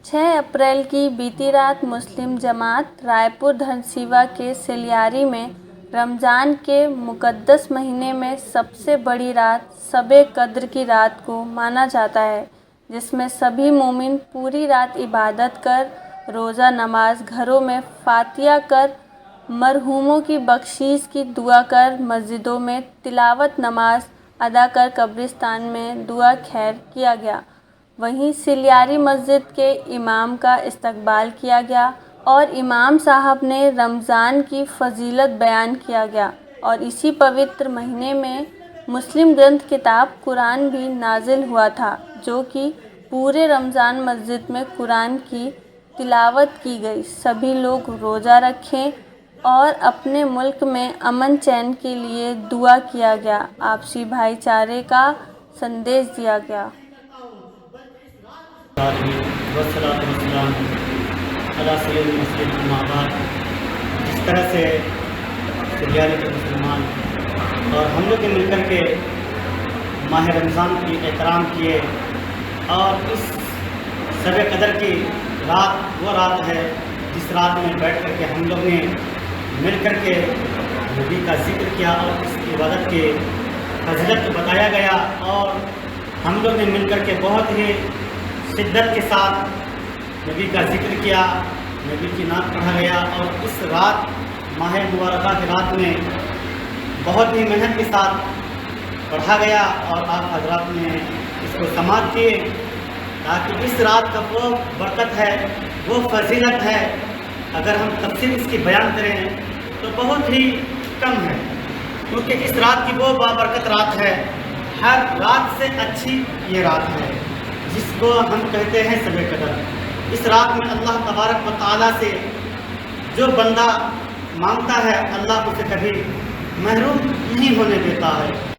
6 April کی بیتی رات مسلم جماعت رائے پور دھنسیوا کے سلیاری میں رمضان کے مقدس مہینے میں سب سے بڑی رات شب قدر کی رات کو مانا جاتا ہے، جس میں سبھی مومن پوری رات عبادت کر، روزہ نماز، گھروں میں فاتحہ کر، مرحوموں کی بخشش کی دعا کر، مسجدوں میں تلاوت نماز ادا کر، قبرستان میں دعا خیر کیا گیا۔ وہیں سلیاری مسجد کے امام کا استقبال کیا گیا اور امام صاحب نے رمضان کی فضیلت بیان کیا گیا، اور اسی پوتر مہینے میں مسلم گرنتھ کتاب قرآن بھی نازل ہوا تھا، جو کہ پورے رمضان مسجد میں قرآن کی تلاوت کی گئی۔ سبھی لوگ روزہ رکھیں اور اپنے ملک میں امن چین کے لیے دعا کیا گیا، آپسی بھائی چارے کا سندیش دیا گیا۔ جس طرح سے سلیاری کے مسلمان اور ہم لوگ مل کر کے ماہ رمضان کی احترام کیے، اور اس شب قدر کی رات وہ رات ہے جس رات میں بیٹھ کر کے ہم لوگ نے مل کر کے نبی کا ذکر کیا اور اس کی عبادت کی فضیلت کو بتایا گیا، اور ہم لوگ نے مل کر کے بہت ہی شدت کے ساتھ نبی کا ذکر کیا، نبی کی نعت پڑھا گیا، اور اس رات ماہ مبارکہ کی رات میں بہت ہی محنت کے ساتھ پڑھا گیا، اور آپ حضرات نے اس کو سماعت کیے، تاکہ اس رات کا وہ برکت ہے، وہ فضیلت ہے، اگر ہم تفصیل اس کی بیان کریں تو بہت ہی کم ہے، کیونکہ اس رات کی وہ بابرکت رات ہے، ہر رات سے اچھی یہ رات ہے جس کو ہم کہتے ہیں شب قدر۔ اس رات میں اللہ تبارک و تعالیٰ سے جو بندہ مانگتا ہے، اللہ اسے کبھی محروم نہیں ہونے دیتا ہے۔